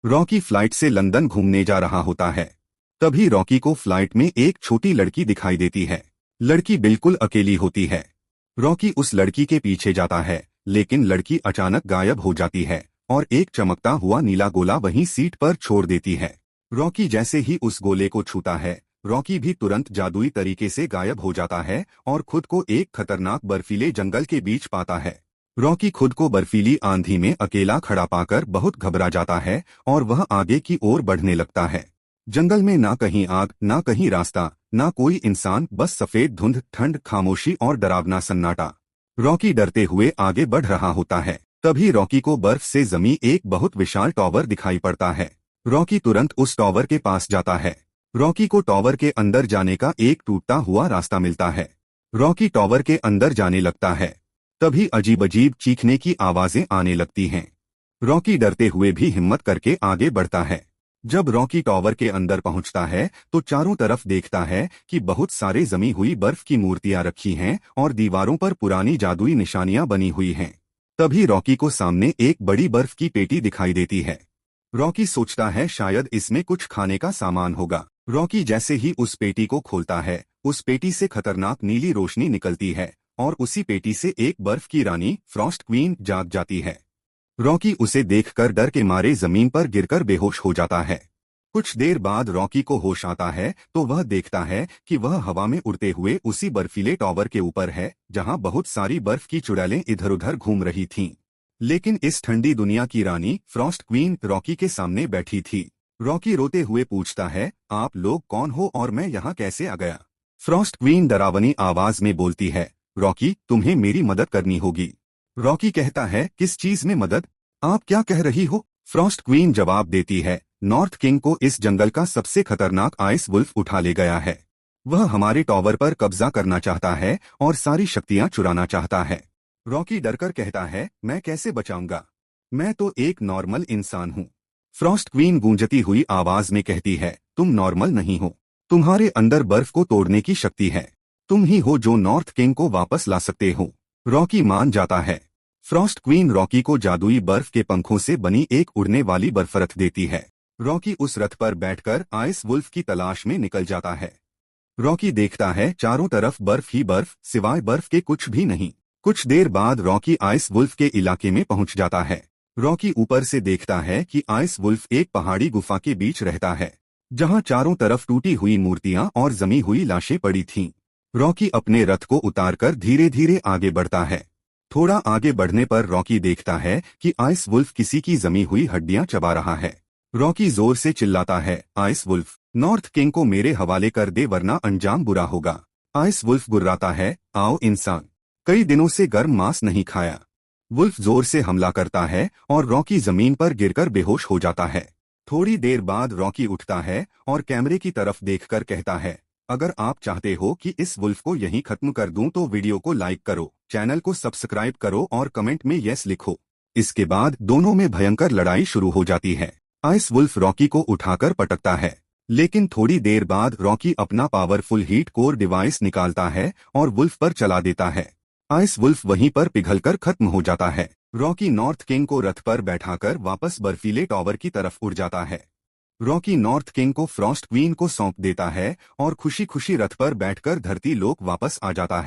Rocky flight से London घूमने जा रहा होता है। तभी रॉकी को फ्लाइट में एक छोटी लड़की दिखाई देती है। लड़की बिल्कुल अकेली होती है। रॉकी उस लड़की के पीछे जाता है, लेकिन लड़की अचानक गायब हो जाती है और एक चमकता हुआ नीला गोला वहीं सीट पर छोड़ देती है। रॉकी जैसे ही उस गोले को छूता है, रॉकी भी तुरंत जादुई तरीके से गायब हो जाता है और खुद को एक खतरनाक बर्फीले जंगल के बीच पाता है। रॉकी खुद को बर्फीली आंधी में अकेला खड़ा पाकर बहुत घबरा जाता है और वह आगे की ओर बढ़ने लगता है। जंगल में ना कहीं आग, ना कहीं रास्ता, ना कोई इंसान, बस सफेद धुंध, ठंड, खामोशी और डरावना सन्नाटा। रॉकी डरते हुए आगे बढ़ रहा होता है। तभी रॉकी को बर्फ से जमी एक बहुत विशाल टॉवर दिखाई पड़ता है। रॉकी तुरंत उस टॉवर के पास जाता है। रॉकी को टॉवर के अंदर जाने का एक टूटता हुआ रास्ता मिलता है। रॉकी टॉवर के अंदर जाने लगता है। तभी अजीब अजीब चीखने की आवाजें आने लगती हैं। रॉकी डरते हुए भी हिम्मत करके आगे बढ़ता है। जब रॉकी टॉवर के अंदर पहुंचता है तो चारों तरफ देखता है कि बहुत सारे जमी हुई बर्फ की मूर्तियां रखी हैं और दीवारों पर पुरानी जादुई निशानियां बनी हुई हैं। तभी रॉकी को सामने एक बड़ी बर्फ की पेटी दिखाई देती है। रॉकी सोचता है शायद इसमें कुछ खाने का सामान होगा। रॉकी जैसे ही उस पेटी को खोलता है, उस पेटी से खतरनाक नीली रोशनी निकलती है और उसी पेटी से एक बर्फ की रानी फ्रॉस्ट क्वीन जाग जाती है। रॉकी उसे देखकर डर के मारे जमीन पर गिरकर बेहोश हो जाता है। कुछ देर बाद रॉकी को होश आता है तो वह देखता है कि वह हवा में उड़ते हुए उसी बर्फीले टॉवर के ऊपर है जहां बहुत सारी बर्फ की चुड़ैलें इधर उधर घूम रही थीं। लेकिन इस ठंडी दुनिया की रानी फ्रॉस्ट क्वीन रॉकी के सामने बैठी थी। रॉकी रोते हुए पूछता है, आप लोग कौन हो और मैं यहाँ कैसे आ गया? फ्रॉस्ट क्वीन डरावनी आवाज में बोलती है, रॉकी, तुम्हें मेरी मदद करनी होगी। रॉकी कहता है, किस चीज में मदद? आप क्या कह रही हो? फ्रॉस्ट क्वीन जवाब देती है, नॉर्थ किंग को इस जंगल का सबसे खतरनाक आइस वुल्फ उठा ले गया है। वह हमारे टॉवर पर कब्जा करना चाहता है और सारी शक्तियां चुराना चाहता है। रॉकी डरकर कहता है, मैं कैसे बचाऊंगा? मैं तो एक नॉर्मल इंसान हूँ। फ्रॉस्ट क्वीन गूंजती हुई आवाज में कहती है, तुम नॉर्मल नहीं हो। तुम्हारे अंदर बर्फ को तोड़ने की शक्ति है। तुम ही हो जो नॉर्थ किंग को वापस ला सकते हो। रॉकी मान जाता है। फ्रॉस्ट क्वीन रॉकी को जादुई बर्फ के पंखों से बनी एक उड़ने वाली बर्फरथ देती है। रॉकी उस रथ पर बैठकर आइस वुल्फ की तलाश में निकल जाता है। रॉकी देखता है चारों तरफ बर्फ ही बर्फ, सिवाय बर्फ के कुछ भी नहीं। कुछ देर बाद रॉकी आइस वुल्फ के इलाके में पहुंच जाता है। रॉकी ऊपर से देखता है कि आइस वुल्फ एक पहाड़ी गुफा के बीच रहता है, जहां चारों तरफ टूटी हुई मूर्तियां और जमी हुई लाशें पड़ी थीं। रॉकी अपने रथ को उतारकर धीरे धीरे आगे बढ़ता है। थोड़ा आगे बढ़ने पर रॉकी देखता है कि आइस वुल्फ किसी की जमी हुई हड्डियां चबा रहा है। रॉकी जोर से चिल्लाता है, आइस वुल्फ, नॉर्थ किंग को मेरे हवाले कर दे वरना अंजाम बुरा होगा। आइस वुल्फ गुर्राता है, आओ इंसान, कई दिनों से गर्म मांस नहीं खाया। वुल्फ जोर से हमला करता है और रॉकी जमीन पर गिरकर बेहोश हो जाता है। थोड़ी देर बाद रॉकी उठता है और कैमरे की तरफ देखकर कहता है, अगर आप चाहते हो कि इस वुल्फ को यहीं खत्म कर दूं तो वीडियो को लाइक करो, चैनल को सब्सक्राइब करो और कमेंट में यस लिखो। इसके बाद दोनों में भयंकर लड़ाई शुरू हो जाती है। आइस वुल्फ रॉकी को उठाकर पटकता है, लेकिन थोड़ी देर बाद रॉकी अपना पावरफुल हीट कोर डिवाइस निकालता है और वुल्फ पर चला देता है। आइस वुल्फ वहीं पर पिघलकर खत्म हो जाता है। रॉकी नॉर्थ किंग को रथ पर बैठाकर वापस बर्फीले टॉवर की तरफ उड़ जाता है। रॉकी नॉर्थ किंग को फ्रॉस्ट क्वीन को सौंप देता है और खुशी खुशी रथ पर बैठकर धरती लोक वापस आ जाता है।